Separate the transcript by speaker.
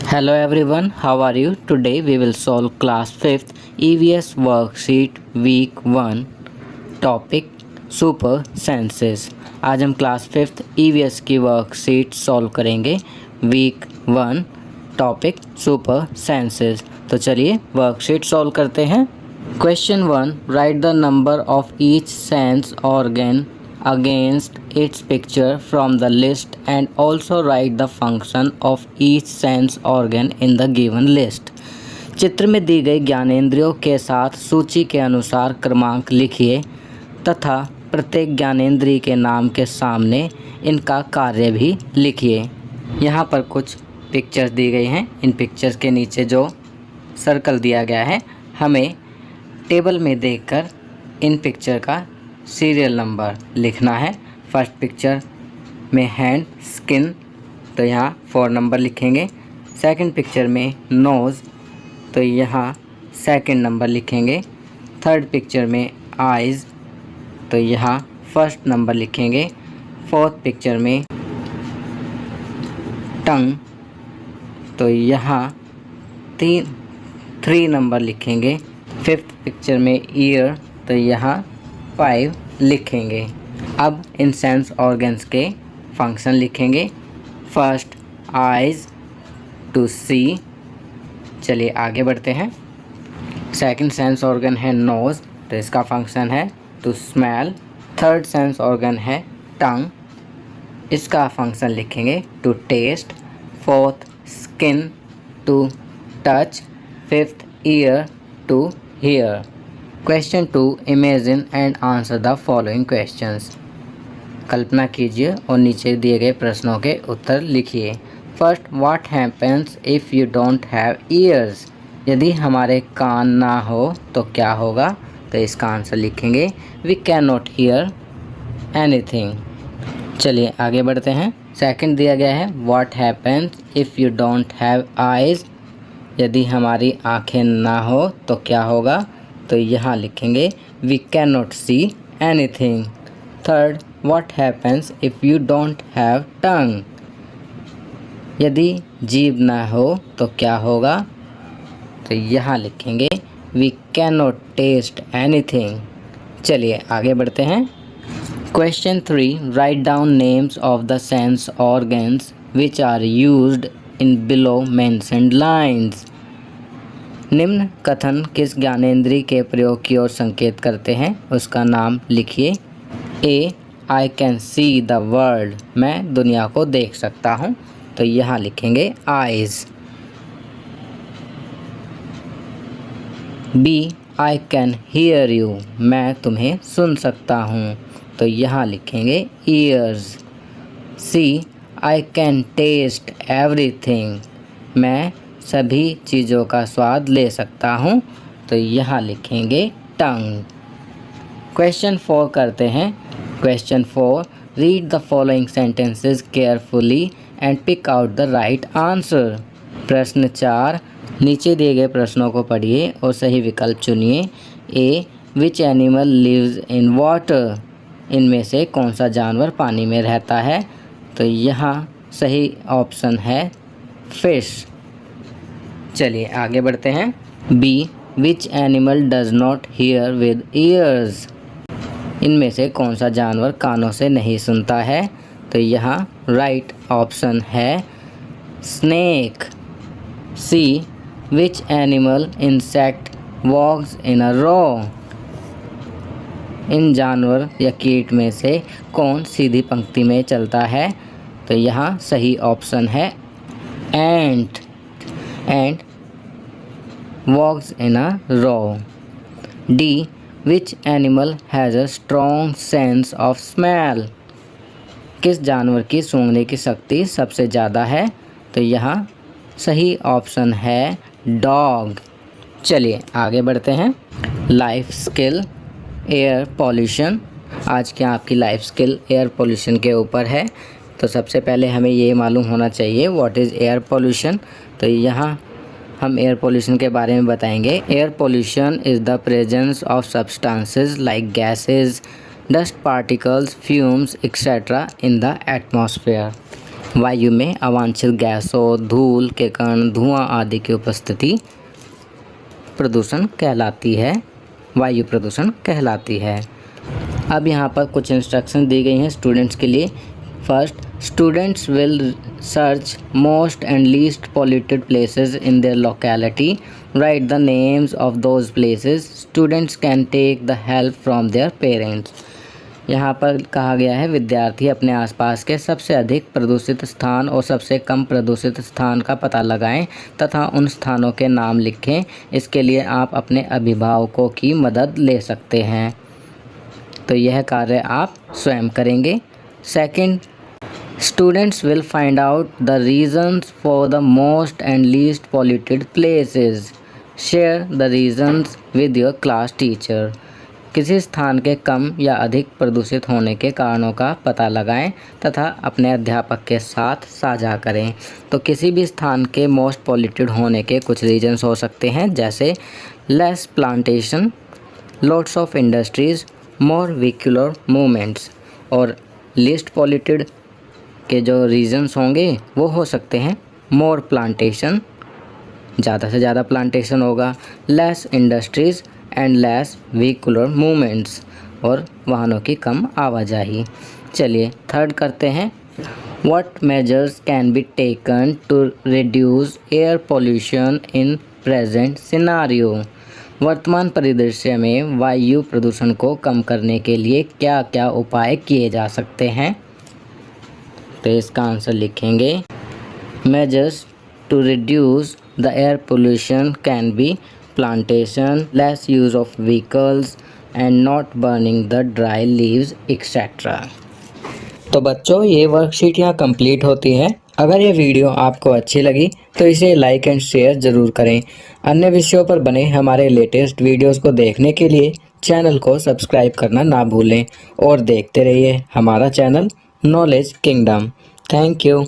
Speaker 1: Hello everyone, how are you? Today we will solve class 5th EVS worksheet week 1 topic super senses। आज हम class 5th EVS की worksheet solve करेंगे week 1 topic super senses. तो चलिए worksheet solve करते हैं। Question 1, right the number of each sense organ against its picture from the list and also write the function of each sense organ in the given list। चित्र में दी गई ज्ञानेंद्रियों के साथ सूची के अनुसार क्रमांक लिखिए तथा प्रत्येक ज्ञानेंद्रिय के नाम के सामने इनका कार्य भी लिखिए। यहाँ पर कुछ पिक्चर्स दी गई हैं। इन पिक्चर्स के नीचे जो सर्कल दिया गया है, हमें टेबल में देखकर इन पिक्चर का सीरियल नंबर लिखना है। फर्स्ट पिक्चर में हैंड स्किन, तो यहाँ 4 नंबर लिखेंगे। सेकंड पिक्चर में नोज़, तो यहाँ सेकंड नंबर लिखेंगे। थर्ड पिक्चर में आइज़, तो यहाँ फर्स्ट नंबर लिखेंगे। फोर्थ पिक्चर में टंग, तो यहाँ 3 नंबर लिखेंगे। फिफ्थ पिक्चर में ईयर, तो यहाँ 5 लिखेंगे। अब इन सेंस ऑर्गन्स के फंक्शन लिखेंगे। फर्स्ट आइज़ टू सी, चलिए आगे बढ़ते हैं। सेकंड सेंस ऑर्गन है नोज़, तो इसका फंक्शन है to smell. Third sense organ है टंग, इसका फंक्शन लिखेंगे to taste. Fourth skin to touch. Fifth ear to hear. Question 2, imagine and answer the following questions. कल्पना कीजिए और नीचे दिए गए प्रश्नों के उत्तर लिखिए। First, what happens if you don't have years. यदि हमारे कान ना हो तो क्या होगा? तो इसका आंसर लिखेंगे we can not hear anything. चलिए आगे बढ़ते हैं। सेकंड दिया गया है what happens if you don't have eyes. यदि हमारी आँखें ना हो तो क्या होगा? तो यहाँ लिखेंगे we can not see anything. Third, what happens if you don't have tongue. यदि जीभ ना हो तो क्या होगा? तो यहाँ लिखेंगे we can not test anything. चलिए आगे बढ़ते हैं। Question 3, write down names of the sense organs which are used in below mentioned lines. निम्न कथन किस ज्ञानेंद्रिय के प्रयोग की ओर संकेत करते हैं, उसका नाम लिखिए। A, I can see the world, मैं दुनिया को देख सकता हूँ, तो यहाँ लिखेंगे eyes. B, I can hear you, मैं तुम्हें सुन सकता हूँ, तो यहाँ लिखेंगे ears. C, I can taste everything, मैं सभी चीज़ों का स्वाद ले सकता हूँ, तो यहाँ लिखेंगे टंग। क्वेश्चन 4 करते हैं। Question 4, read the following sentences carefully and pick out the right answer. प्रश्न 4, नीचे दिए गए प्रश्नों को पढ़िए और सही विकल्प चुनिए। A, which animal lives in water, इनमें से कौन सा जानवर पानी में रहता है? तो यहाँ सही ऑप्शन है फिश। चलिए आगे बढ़ते हैं। B, which animal does not hear with ears, इनमें से कौन सा जानवर कानों से नहीं सुनता है? तो यहाँ राइट ऑप्शन है snake. C, which animal insect walks in a row, इन जानवर या कीट में से कौन सीधी पंक्ति में चलता है? तो यहाँ सही ऑप्शन है ant. And walks in a row. D, which animal has a strong sense of smell, किस जानवर की सूंघने की शक्ति सबसे ज़्यादा है? तो यहाँ सही ऑप्शन है डॉग। चलिए आगे बढ़ते हैं। Life skill air pollution. आज की आपकी लाइफ स्किल एयर पॉल्यूशन के ऊपर है। तो सबसे पहले हमें ये मालूम होना चाहिए व्हाट इज़ एयर पॉल्यूशन। तो यहाँ हम एयर पोल्यूशन के बारे में बताएंगे। Air pollution is the presence of substances like gases, dust particles, fumes etcetera in the atmosphere. वायु में अवांछित गैसों, धूल के कण, धुआं आदि की उपस्थिति प्रदूषण कहलाती है, वायु प्रदूषण कहलाती है। अब यहाँ पर कुछ इंस्ट्रक्शन दी गई हैं स्टूडेंट्स के लिए। First, students will search most and least polluted places in their locality, write the names of those places, students can take the help from their parents. यहाँ पर कहा गया है विद्यार्थी अपने आसपास के सबसे अधिक प्रदूषित स्थान और सबसे कम प्रदूषित स्थान का पता लगाएं तथा उन स्थानों के नाम लिखें। इसके लिए आप अपने अभिभावकों की मदद ले सकते हैं। तो यह कार्य आप स्वयं करेंगे। Second, students will find out the reasons for the most and least polluted places, share the reasons with your class teacher. किसी स्थान के कम या अधिक प्रदूषित होने के कारणों का पता लगाएं तथा अपने अध्यापक के साथ साझा करें। तो किसी भी स्थान के मोस्ट पॉल्यूटेड होने के कुछ रीजन्स हो सकते हैं, जैसे less plantation, lots of industries, more vehicular movements. और लीस्ट पॉल्यूटेड के जो रीजन्स होंगे वो हो सकते हैं मोर प्लांटेशन, ज़्यादा से ज़्यादा प्लांटेशन होगा, less industries and less vehicular movements, और वाहनों की कम आवाजाही। चलिए थर्ड करते हैं। What measures can be taken to reduce air pollution in present scenario. वर्तमान परिदृश्य में वायु प्रदूषण को कम करने के लिए क्या क्या उपाय किए जा सकते हैं। तो इसका आंसर लिखेंगे, measures to reduce the air pollution can be plantation, less use of vehicles and not burning the dry leaves etc. तो बच्चों ये वर्कशीट यहाँ कंप्लीट होती है। अगर ये वीडियो आपको अच्छी लगी तो इसे लाइक एंड शेयर ज़रूर करें। अन्य विषयों पर बने हमारे लेटेस्ट वीडियोस को देखने के लिए चैनल को सब्सक्राइब करना ना भूलें और देखते रहिए हमारा channel knowledge kingdom. Thank you.